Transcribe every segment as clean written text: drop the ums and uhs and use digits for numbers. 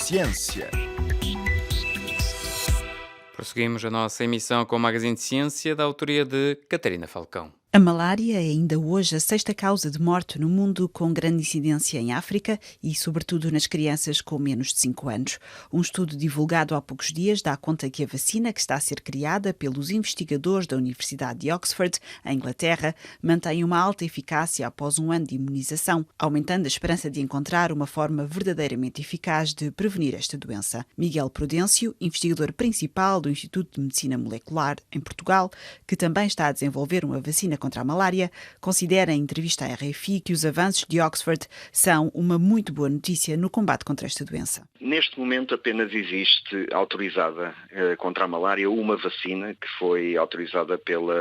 Ciência. Prosseguimos a nossa emissão com o Magazine de Ciência, da autoria de Catarina Falcão. A malária é ainda hoje a sexta causa de morte no mundo, com grande incidência em África e, sobretudo, nas crianças com menos de 5 anos. Um estudo divulgado há poucos dias dá conta que a vacina que está a ser criada pelos investigadores da Universidade de Oxford, em Inglaterra, mantém uma alta eficácia após um ano de imunização, aumentando a esperança de encontrar uma forma verdadeiramente eficaz de prevenir esta doença. Miguel Prudêncio, investigador principal do Instituto de Medicina Molecular, em Portugal, que também está a desenvolver uma vacina contra a malária, considera em entrevista à RFI que os avanços de Oxford são uma muito boa notícia no combate contra esta doença. Neste momento apenas existe autorizada contra a malária uma vacina que foi autorizada pela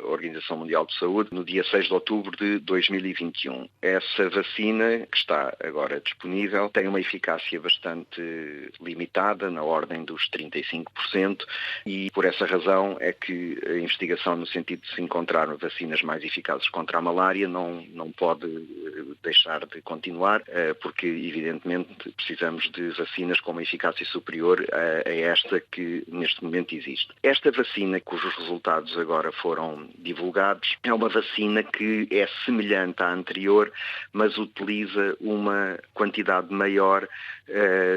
Organização Mundial de Saúde no dia 6 de outubro de 2021. Essa vacina, que está agora disponível, tem uma eficácia bastante limitada, na ordem dos 35%, e por essa razão é que a investigação no sentido de se encontrar vacinas mais eficazes contra a malária não pode deixar de continuar, porque evidentemente precisamos de vacinas com uma eficácia superior a esta que neste momento existe. Esta vacina, cujos resultados agora foram divulgados, é uma vacina que é semelhante à anterior, mas utiliza uma quantidade maior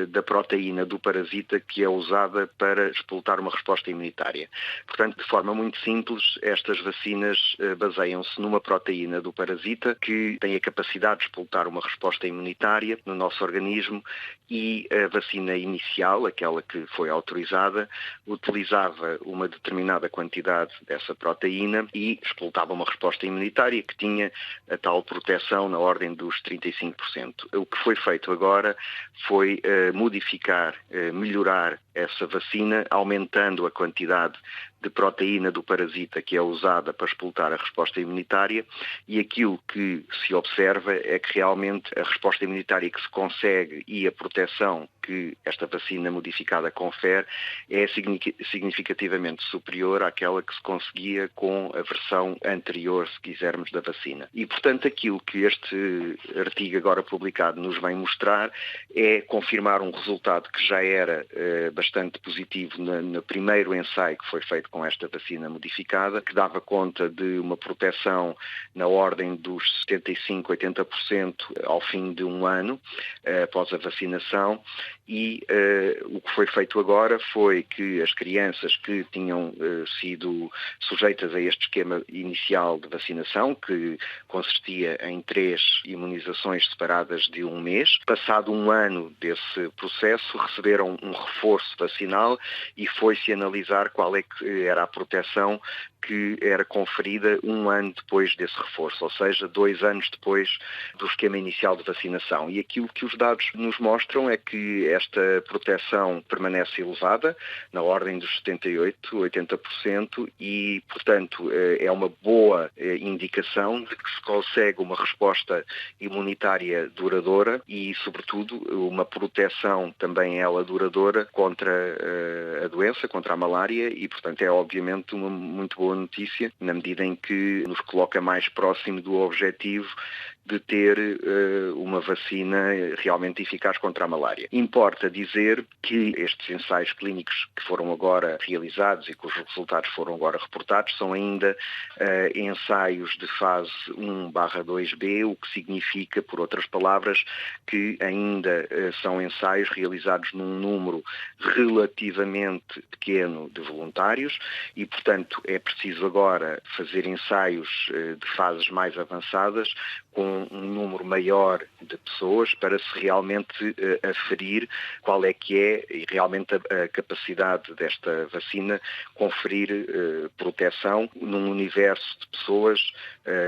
da proteína do parasita que é usada para explotar uma resposta imunitária. Portanto, de forma muito simples, estas vacinas baseiam-se numa proteína do parasita que tem a capacidade de explotar uma resposta imunitária no nosso organismo, e a vacina inicial, aquela que foi autorizada, utilizava uma determinada quantidade dessa proteína e explotava uma resposta imunitária que tinha a tal proteção na ordem dos 35%. O que foi feito agora foi modificar, melhorar essa vacina, aumentando a quantidade de proteína do parasita que é usada para explotar a resposta imunitária, e aquilo que se observa é que realmente a resposta imunitária que se consegue e a proteção que esta vacina modificada confere é significativamente superior àquela que se conseguia com a versão anterior, se quisermos, da vacina. E, portanto, aquilo que este artigo agora publicado nos vem mostrar é confirmar um resultado que já era bastante positivo no primeiro ensaio que foi feito com esta vacina modificada, que dava conta de uma proteção na ordem dos 75-80% ao fim de um ano após a vacinação. E o que foi feito agora foi que as crianças que tinham sido sujeitas a este esquema inicial de vacinação, que consistia em 3 imunizações separadas de um mês, passado um ano desse processo, receberam um reforço vacinal e foi-se analisar qual é que era a proteção que era conferida um ano depois desse reforço, ou seja, 2 anos depois do esquema inicial de vacinação. E aquilo que os dados nos mostram é que esta proteção permanece elevada, na ordem dos 78-80%, e, portanto, é uma boa indicação de que se consegue uma resposta imunitária duradoura e, sobretudo, uma proteção também ela duradoura contra a doença, contra a malária, e, portanto, é obviamente uma muito boa notícia, na medida em que nos coloca mais próximo do objetivo de ter uma vacina realmente eficaz contra a malária. Importa dizer que estes ensaios clínicos que foram agora realizados e cujos resultados foram agora reportados são ainda ensaios de fase 1/2b, o que significa, por outras palavras, que ainda são ensaios realizados num número relativamente pequeno de voluntários e, portanto, é preciso agora fazer ensaios de fases mais avançadas com um número maior de pessoas para se realmente aferir qual é que é e realmente a capacidade desta vacina conferir proteção num universo de pessoas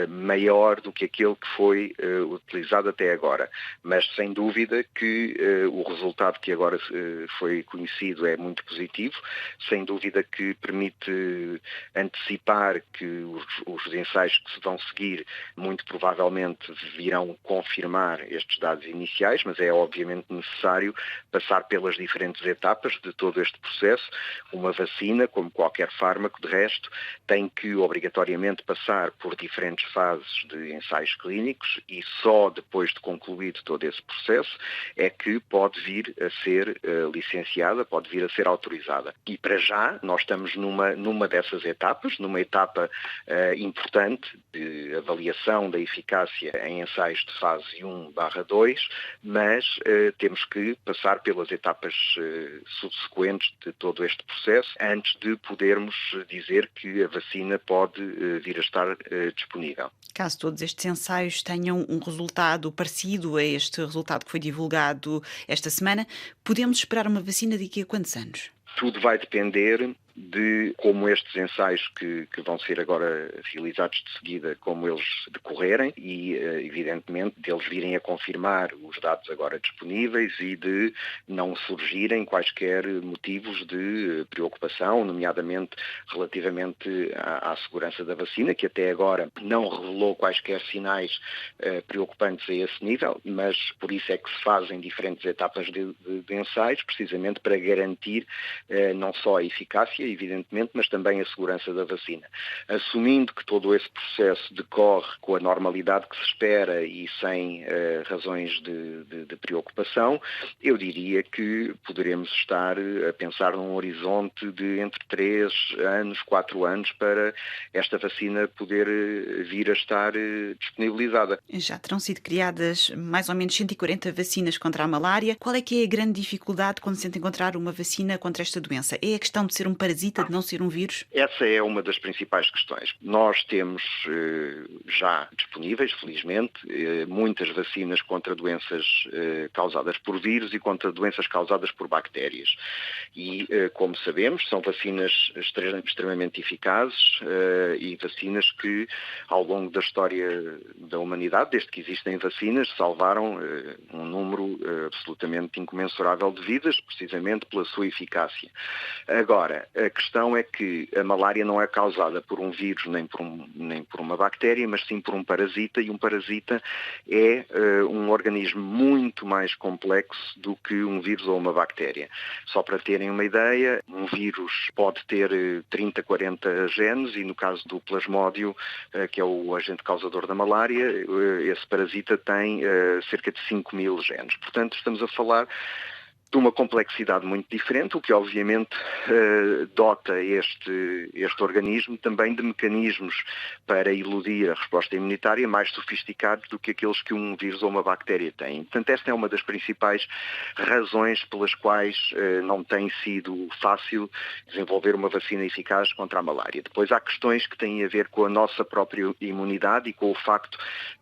maior do que aquele que foi utilizado até agora. Mas sem dúvida que o resultado que agora foi conhecido é muito positivo, sem dúvida que permite antecipar que os ensaios que se vão seguir muito provavelmente virão confirmar estes dados iniciais, mas é obviamente necessário passar pelas diferentes etapas de todo este processo. Uma vacina, como qualquer fármaco, de resto, tem que obrigatoriamente passar por diferentes fases de ensaios clínicos e só depois de concluído todo esse processo é que pode vir a ser licenciada, pode vir a ser autorizada. E para já nós estamos numa dessas etapas, numa etapa importante de avaliação da eficácia em ensaios de fase 1/2, mas temos que passar pelas etapas subsequentes de todo este processo antes de podermos dizer que a vacina pode vir a estar disponível. Caso todos estes ensaios tenham um resultado parecido a este resultado que foi divulgado esta semana, podemos esperar uma vacina daqui a quantos anos? Tudo vai depender de como estes ensaios que vão ser agora realizados de seguida, como eles decorrerem e, evidentemente, deles virem a confirmar os dados agora disponíveis e de não surgirem quaisquer motivos de preocupação, nomeadamente relativamente à segurança da vacina, que até agora não revelou quaisquer sinais preocupantes a esse nível, mas por isso é que se fazem diferentes etapas de ensaios, precisamente para garantir não só a eficácia, evidentemente, mas também a segurança da vacina. Assumindo que todo esse processo decorre com a normalidade que se espera e sem razões de preocupação, eu diria que poderemos estar a pensar num horizonte de entre 3 anos, 4 anos para esta vacina poder vir a estar disponibilizada. Já terão sido criadas mais ou menos 140 vacinas contra a malária. Qual é que é a grande dificuldade quando se tenta encontrar uma vacina contra esta doença? É a questão de ser um parasita, de não ser um vírus? Essa é uma das principais questões. Nós temos já disponíveis, felizmente, muitas vacinas contra doenças causadas por vírus e contra doenças causadas por bactérias. E, como sabemos, são vacinas extremamente eficazes e vacinas que, ao longo da história da humanidade, desde que existem vacinas, salvaram um número absolutamente incomensurável de vidas, precisamente pela sua eficácia. Agora, a questão é que a malária não é causada por um vírus nem por uma bactéria, mas sim por um parasita, e um parasita é um organismo muito mais complexo do que um vírus ou uma bactéria. Só para terem uma ideia, um vírus pode ter 30, 40 genes e no caso do plasmódio, que é o agente causador da malária, esse parasita tem cerca de 5.000 genes. Portanto, estamos a falar de uma complexidade muito diferente, o que obviamente dota este organismo também de mecanismos para iludir a resposta imunitária mais sofisticados do que aqueles que um vírus ou uma bactéria tem. Portanto, esta é uma das principais razões pelas quais não tem sido fácil desenvolver uma vacina eficaz contra a malária. Depois há questões que têm a ver com a nossa própria imunidade e com o facto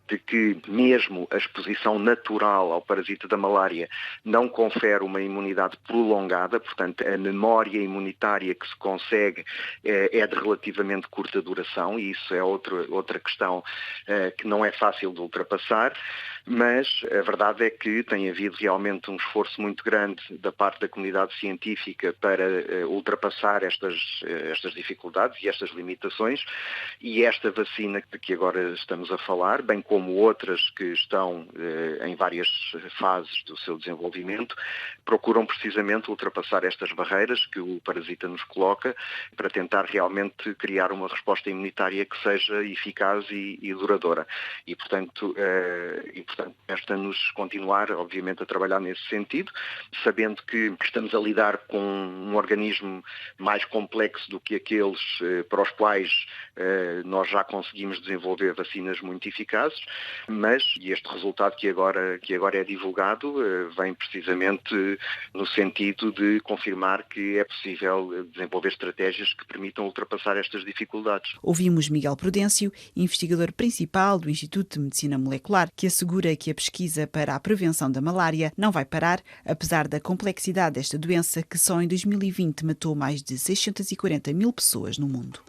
de que mesmo a exposição natural ao parasita da malária não confere uma imunidade prolongada, portanto a memória imunitária que se consegue é de relativamente curta duração e isso é outra questão que não é fácil de ultrapassar, mas a verdade é que tem havido realmente um esforço muito grande da parte da comunidade científica para ultrapassar estas dificuldades e estas limitações e esta vacina de que agora estamos a falar, bem como outras que estão em várias fases do seu desenvolvimento, procuram precisamente ultrapassar estas barreiras que o parasita nos coloca para tentar realmente criar uma resposta imunitária que seja eficaz e duradoura. E, portanto, resta-nos continuar, obviamente, a trabalhar nesse sentido, sabendo que estamos a lidar com um organismo mais complexo do que aqueles para os quais nós já conseguimos desenvolver vacinas muito eficazes, mas este resultado que agora é divulgado vem precisamente no sentido de confirmar que é possível desenvolver estratégias que permitam ultrapassar estas dificuldades. Ouvimos Miguel Prudêncio, investigador principal do Instituto de Medicina Molecular, que assegura que a pesquisa para a prevenção da malária não vai parar, apesar da complexidade desta doença que só em 2020 matou mais de 640.000 pessoas no mundo.